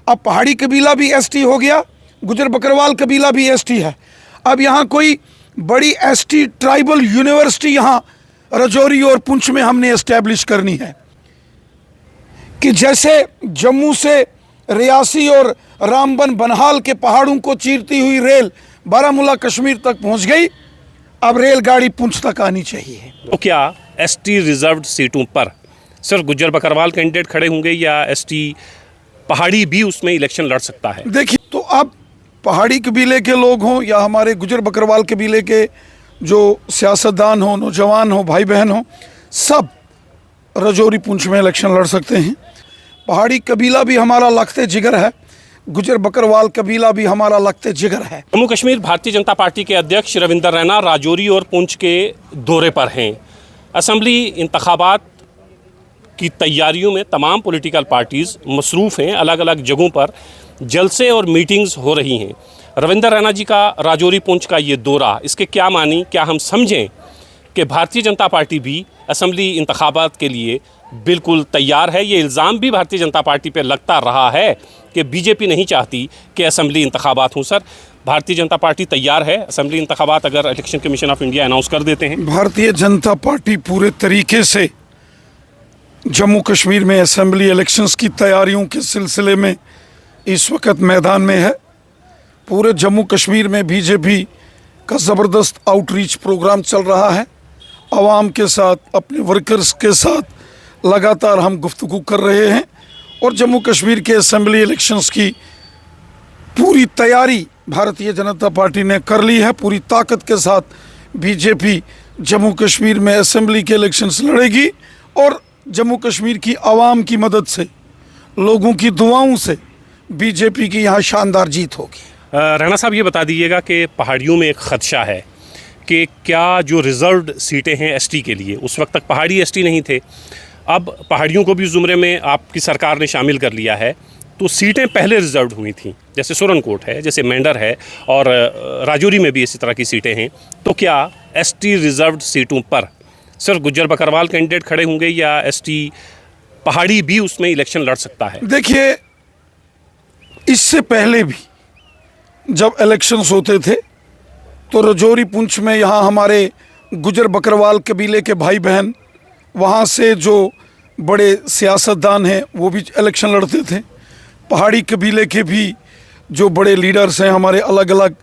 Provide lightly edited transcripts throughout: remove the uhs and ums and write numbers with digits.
अब पहाड़ी कबीला भी एसटी हो गया, गुजर बकरवाल कबीला भी एसटी है। अब यहाँ कोई बड़ी एसटी ट्राइबल यूनिवर्सिटी यहाँ राजौरी और पुंछ में हमने एस्टैब्लिश करनी है कि जैसे जम्मू से रियासी और रामबन बनहाल के पहाड़ों को चीरती हुई रेल बारामूला कश्मीर तक पहुंच गई, अब रेलगाड़ी पुंछ तक आनी चाहिए। तो क्या एसटी रिजर्व्ड सीटों पर सिर्फ गुज्जर बकरवाल कैंडिडेट खड़े होंगे या एसटी पहाड़ी भी उसमें इलेक्शन लड़ सकता है? देखिए, तो अब पहाड़ी कबीले के लोग हों या हमारे गुजर बकरवाल कबीले के जो सियासतदान हो, नौजवान हो, भाई बहन हो, सब राजौरी पुंछ में इलेक्शन लड़ सकते हैं। पहाड़ी कबीला भी हमारा लखते जिगर है, गुजर बकरवाल कबीला भी हमारा लखते जिगर है। जम्मू कश्मीर भारतीय जनता पार्टी के अध्यक्ष रविंदर रैना राजौरी और पुंछ के दौरे पर हैं। असम्बली इंतखाबात की तैयारियों में तमाम पॉलिटिकल पार्टीज़ मसरूफ़ हैं, अलग अलग जगहों पर जलसे और मीटिंग्स हो रही हैं। रविंदर रैना जी का राजौरी पुंछ का ये दौरा, इसके क्या मानी, क्या हम समझें कि भारतीय जनता पार्टी भी असम्बली इंतखाबात के लिए बिल्कुल तैयार है? ये इल्ज़ाम भी भारतीय जनता पार्टी पे लगता रहा है कि बीजेपी नहीं चाहती कि असम्बली इंतखाबात हों। सर, भारतीय जनता पार्टी तैयार है असम्बली इंतखाबात अगर election commission of India announce कर देते हैं? भारतीय जनता पार्टी पूरे तरीके से जम्मू कश्मीर में असम्बली इलेक्शंस की तैयारियों के सिलसिले में इस वक्त मैदान में है। पूरे जम्मू कश्मीर में बीजेपी का ज़बरदस्त आउटरीच प्रोग्राम चल रहा है। आवाम के साथ, अपने वर्कर्स के साथ लगातार हम गुफ्तगू कर रहे हैं और जम्मू कश्मीर के असम्बली इलेक्शंस की पूरी तैयारी भारतीय जनता पार्टी ने कर ली है। पूरी ताकत के साथ बीजेपी जम्मू कश्मीर में असम्बली के इलेक्शंस लड़ेगी और जम्मू कश्मीर की आवाम की मदद से, लोगों की दुआओं से बीजेपी की यहाँ शानदार जीत होगी। राणा साहब, ये बता दीजिएगा कि पहाड़ियों में एक ख़दशा है कि क्या जो रिज़र्व्ड सीटें हैं एसटी के लिए, उस वक्त तक पहाड़ी एसटी नहीं थे, अब पहाड़ियों को भी ज़ुमरे में आपकी सरकार ने शामिल कर लिया है, तो सीटें पहले रिज़र्व्ड हुई थीं, जैसे सुरनकोट है, जैसे मेंढर है और राजौरी में भी इसी तरह की सीटें हैं। तो क्या एसटी रिज़र्व्ड सीटों पर सिर्फ गुज्जर बकरवाल कैंडिडेट खड़े होंगे या एसटी पहाड़ी भी उसमें इलेक्शन लड़ सकता है? देखिए, इससे पहले भी जब इलेक्शंस होते थे तो राजौरी पुंछ में यहाँ हमारे गुजर बकरवाल कबीले के भाई बहन, वहाँ से जो बड़े सियासतदान हैं वो भी इलेक्शन लड़ते थे। पहाड़ी कबीले के भी जो बड़े लीडर्स हैं हमारे अलग अलग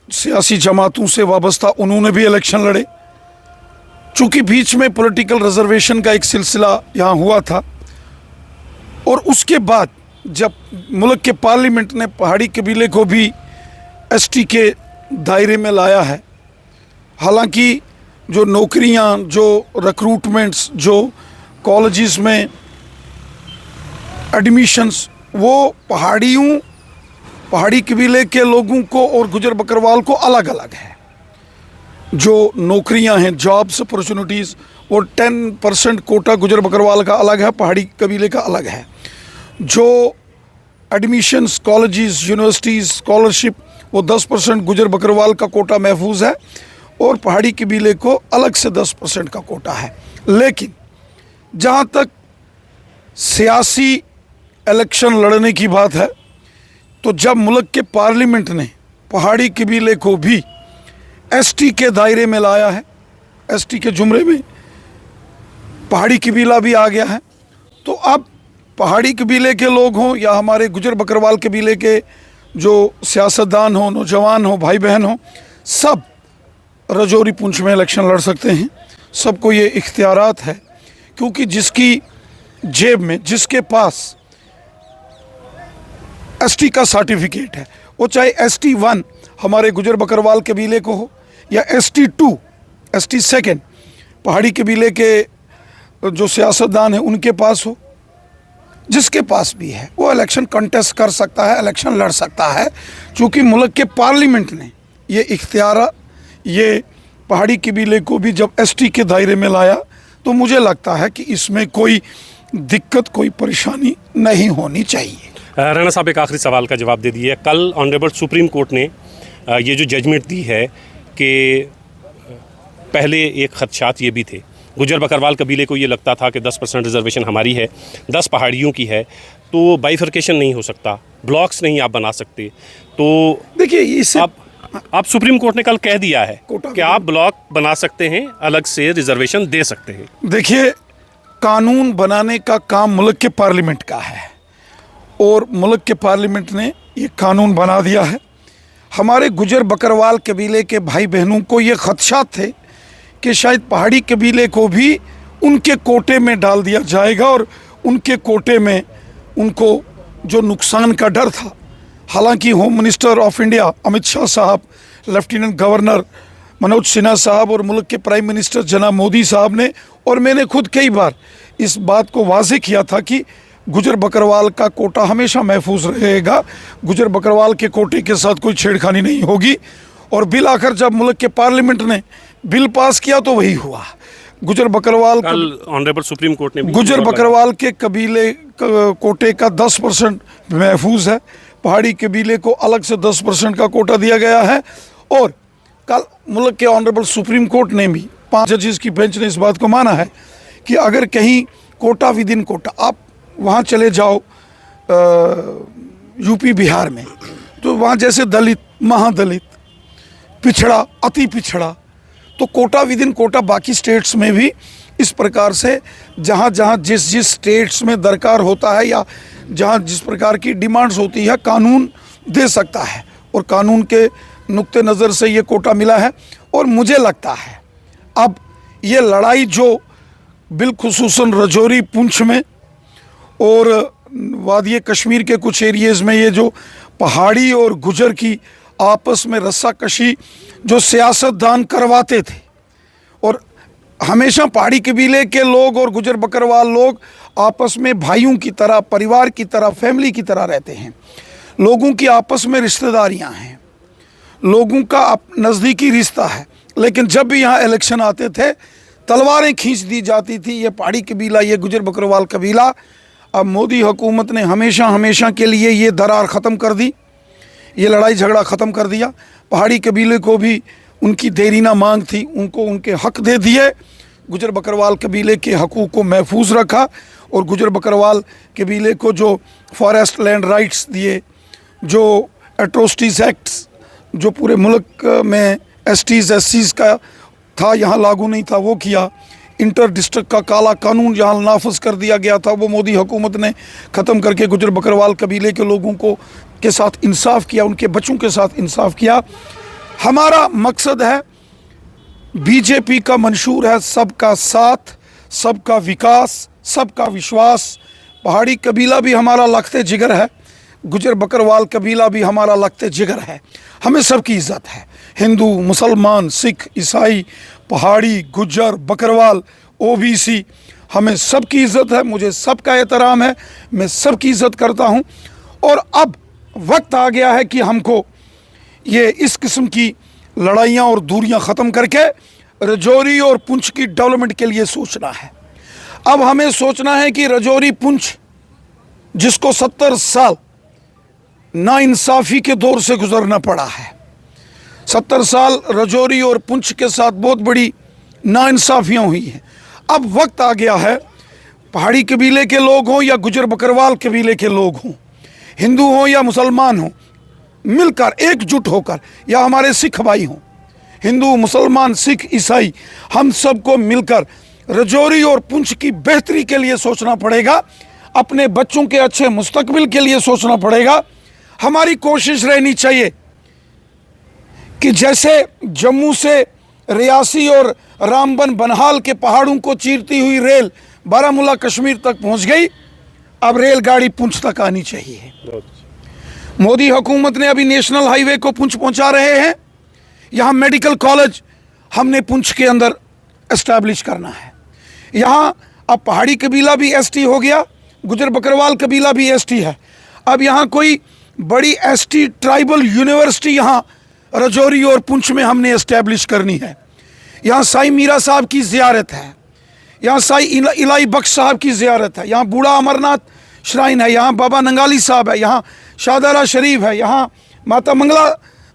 सियासी जमातों से वाबस्ता, उन्होंने भी इलेक्शन लड़े। चूँकि बीच में पॉलिटिकल रिजर्वेशन का एक सिलसिला यहाँ हुआ था और उसके बाद जब मुल्क के पार्लियामेंट ने पहाड़ी कबीले को भी एसटी के दायरे में लाया है, हालांकि जो नौकरियां, जो रिक्रूटमेंट्स, जो कॉलेजेस में एडमिशन्स, वो पहाड़ी कबीले के लोगों को और गुजर बकरवाल को अलग अलग है। जो नौकरियां हैं, जॉब्स अपॉर्चुनिटीज़, वो 10% कोटा गुजर बकरवाल का अलग है, पहाड़ी कबीले का अलग है। जो एडमिशन्स, कॉलेजेस, यूनिवर्सिटीज़, स्कॉलरशिप, वो 10% गुजर बकरवाल का कोटा महफूज है और पहाड़ी कबीले को अलग से 10% का कोटा है। लेकिन जहाँ तक सियासी इलेक्शन लड़ने की बात है, तो जब मुल्क के पार्लियामेंट ने पहाड़ी कबीले को भी एसटी के दायरे में लाया है, एसटी के जुमरे में पहाड़ी कबीला भी आ गया है, तो अब पहाड़ी कबीले के लोग हों या हमारे गुजर बकरवाल कबीले के जो सियासतदान हो, नौजवान हो, भाई बहन हो, सब राजौरी पुंछ में इलेक्शन लड़ सकते हैं। सबको ये इख्तियारात है, क्योंकि जिसकी जेब में, जिसके पास एसटी का सर्टिफिकेट है, वो चाहे ST1 हमारे गुजर बकरवाल कबीले को हो या ST2, ST2 पहाड़ी कबीले के जो सियासतदान हैं उनके पास हो, जिसके पास भी है वो इलेक्शन कंटेस्ट कर सकता है, इलेक्शन लड़ सकता है। क्योंकि मुल्क के पार्लियामेंट ने ये इख्तियार, ये पहाड़ी कबीले को भी जब एसटी के दायरे में लाया, तो मुझे लगता है कि इसमें कोई दिक्कत, कोई परेशानी नहीं होनी चाहिए। राणा साहब, एक आखिरी सवाल का जवाब दे दिए। कल ऑनरेबल सुप्रीम कोर्ट ने ये जो जजमेंट दी है कि पहले एक खदशात ये भी थे गुजर बकरवाल कबीले को ये लगता था कि 10% रिजर्वेशन हमारी है, 10 पहाड़ियों की है, तो बाइफर्केशन नहीं हो सकता, ब्लॉक्स नहीं आप बना सकते। तो देखिए इससे आप सुप्रीम कोर्ट ने कल कह दिया है कोटा कि आप ब्लॉक बना सकते हैं, अलग से रिजर्वेशन दे सकते हैं। देखिए, कानून बनाने का काम मुल्क के पार्लियामेंट का है और मुल्क के पार्लियामेंट ने ये कानून बना दिया है। हमारे गुजर बकरवाल कबीले के भाई बहनों को ये खदशात थे कि शायद पहाड़ी कबीले को भी उनके कोटे में डाल दिया जाएगा और उनके कोटे में उनको जो नुकसान का डर था। हालांकि home minister of India Amit Shah साहब, लेफ्टिनेंट गवर्नर मनोज सिन्हा साहब और मुल्क के प्राइम मिनिस्टर जनाब मोदी साहब ने और मैंने खुद कई बार इस बात को वाज़ेह किया था कि गुजर बकरवाल का कोटा हमेशा महफूज रहेगा, गुजर बकरवाल के कोटे के साथ कोई छेड़खानी नहीं होगी। और बिल आखिर जब मुल्क के पार्लियामेंट ने बिल पास किया तो वही हुआ। गुजर बकरवाल कल ऑनरेबल सुप्रीम कोर्ट ने भी गुजर बकरवाल के कबीले कोटे का 10% महफूज है, पहाड़ी कबीले को अलग से 10% का कोटा दिया गया है। और कल मुल्क के ऑनरेबल सुप्रीम कोर्ट ने भी 5 जजेस की बेंच ने इस बात को माना है कि अगर कहीं कोटा विद इन कोटा, आप वहाँ चले जाओ यूपी बिहार में, तो वहाँ जैसे दलित, महादलित, पिछड़ा, अति पिछड़ा, तो कोटा विद इन कोटा बाकी स्टेट्स में भी इस प्रकार से जहाँ जहाँ जिस जिस स्टेट्स में दरकार होता है या जहाँ जिस प्रकार की डिमांड्स होती है कानून दे सकता है। और कानून के नुक्ते नज़र से ये कोटा मिला है। और मुझे लगता है अब ये लड़ाई जो बिलखुसूसन रजौरी, पुंछ में और वादी कश्मीर के कुछ एरियाज़ में ये जो पहाड़ी और गुजर की आपस में रस्साकशी जो सियासतदान करवाते थे, और हमेशा पहाड़ी कबीले के लोग और गुजर बकरवाल लोग आपस में भाइयों की तरह, परिवार की तरह, फैमिली की तरह रहते हैं। लोगों की आपस में रिश्तेदारियां हैं, लोगों का नज़दीकी रिश्ता है। लेकिन जब भी यहाँ इलेक्शन आते थे तलवारें खींच दी जाती थी, ये पहाड़ी कबीला, ये गुजर बकरवाल कबीला। अब मोदी हुकूमत ने हमेशा हमेशा के लिए ये दरार ख़त्म कर दी, ये लड़ाई झगड़ा ख़त्म कर दिया। पहाड़ी कबीले को भी उनकी देरीना मांग थी, उनको उनके हक दे दिए। गुजर बकरवाल कबीले के हकूक़ को महफूज रखा और गुजर बकरवाल कबीले को जो फॉरेस्ट लैंड राइट्स दिए, जो एट्रोसिटीज़ एक्ट्स जो पूरे मुल्क में एसटीज़ एससीज़ का था यहाँ लागू नहीं था वो किया, इंटर डिस्ट्रिक्ट का काला कानून जहाँ नाफज कर दिया गया था वो मोदी हुकूमत ने ख़त्म करके गुजर बकरवाल कबीले के लोगों को के साथ इंसाफ किया, उनके बच्चों के साथ इंसाफ किया। हमारा मकसद है, बीजेपी का मंशूर है सबका साथ, सबका विकास, सबका विश्वास। पहाड़ी कबीला भी हमारा लखते जिगर है, गुजर बकरवाल कबीला भी हमारा लखते जिगर है। हमें सबकी इज़्ज़त है, हिंदू, मुसलमान, सिख, ईसाई, पहाड़ी, गुजर, बकरवाल, ओबीसी, हमें सबकी इज़्ज़त है, मुझे सबका एहतराम है, मैं सबकी इज़्ज़त करता हूँ। और अब वक्त आ गया है कि हमको ये इस किस्म की लड़ाइयाँ और दूरियाँ ख़त्म करके रजौरी और पुंछ की डेवलपमेंट के लिए सोचना है। अब हमें सोचना है कि रजौरी पुंछ जिसको 70 साल नाइंसाफ़ी के दौर से गुजरना पड़ा है, 70 साल रजौरी और पुंछ के साथ बहुत बड़ी नाइंसाफ़ियाँ हुई हैं। अब वक्त आ गया है, पहाड़ी कबीले के लोग हों या गुजर बकरवाल कबीले के लोग हों, हिंदू हों या मुसलमान हों, मिलकर एकजुट होकर, या हमारे सिख भाई हों, हिंदू, मुसलमान, सिख, ईसाई, हम सबको मिलकर रजौरी और पुंछ की बेहतरी के लिए सोचना पड़ेगा, अपने बच्चों के अच्छे मुस्तकबिल के लिए सोचना पड़ेगा। हमारी कोशिश रहनी चाहिए कि जैसे जम्मू से रियासी और रामबन बनहाल के पहाड़ों को चीरती हुई रेल बारामूला कश्मीर तक पहुंच गई, अब रेलगाड़ी पुंछ तक आनी चाहिए। मोदी हुकूमत ने अभी नेशनल हाईवे को पुंछ पहुंचा रहे हैं, यहाँ मेडिकल कॉलेज हमने पुंछ के अंदर एस्टैब्लिश करना है। यहाँ अब पहाड़ी कबीला भी एसटी हो गया, गुजर बकरवाल कबीला भी एसटी है। अब यहाँ कोई बड़ी एसटी ट्राइबल यूनिवर्सिटी यहाँ रजौरी और पुंछ में हमने एस्टैब्लिश करनी है। यहाँ साईं मीरा साहब की ज़ियारत है, यहाँ साईं इलाई बख्श साहब की ज़ियारत है, यहाँ बूढ़ा अमरनाथ श्राइन है, यहाँ बाबा नंगाली साहब है, यहाँ शादारा शरीफ है, यहाँ माता मंगला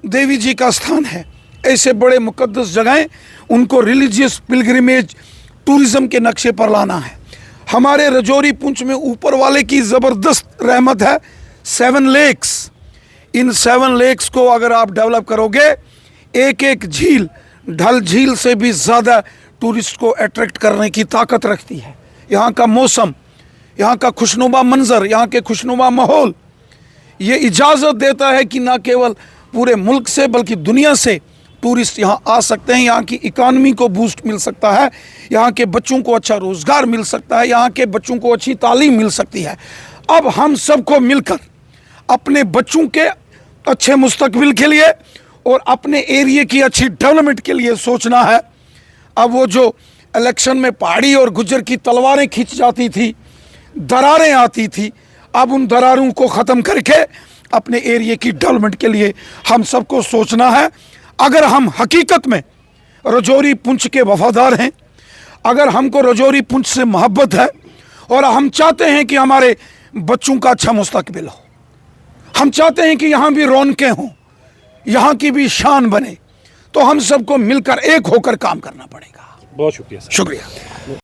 देवी जी का स्थान है। ऐसे बड़े मुकद्दस जगहें, उनको रिलीजियस पिलग्रिमेज टूरिज्म के नक्शे पर लाना है। हमारे रजौरी पुंछ में ऊपर वाले की ज़बरदस्त रहमत है, 7 लेक्स। इन 7 लेक्स को अगर आप डेवलप करोगे, एक एक झील ढल झील से भी ज़्यादा टूरिस्ट को अट्रैक्ट करने की ताकत रखती है। यहाँ का मौसम, यहाँ का खुशनुमा मंजर, यहाँ के खुशनुमा माहौल ये इजाज़त देता है कि ना केवल पूरे मुल्क से बल्कि दुनिया से टूरिस्ट यहाँ आ सकते हैं। यहाँ की इकानमी को बूस्ट मिल सकता है, यहाँ के बच्चों को अच्छा रोज़गार मिल सकता है, यहाँ के बच्चों को अच्छी तालीम मिल सकती है। अब हम सबको मिलकर अपने बच्चों के अच्छे मुस्तकबिल के लिए और अपने एरिया की अच्छी डेवलपमेंट के लिए सोचना है। अब वो जो इलेक्शन में पहाड़ी और गुज्जर की तलवारें खींच जाती थी, दरारें आती थी, अब उन दरारों को ख़त्म करके अपने एरिया की डेवलपमेंट के लिए हम सबको सोचना है। अगर हम हकीकत में रजौरी पुंछ के वफादार हैं, अगर हमको रजौरी पुंछ से मोहब्बत है और हम चाहते हैं कि हमारे बच्चों का अच्छा मुस्तकबिल हो, हम चाहते हैं कि यहाँ भी रौनकें हों, यहाँ की भी शान बने, तो हम सबको मिलकर एक होकर काम करना पड़ेगा। बहुत शुक्रिया सर। शुक्रिया।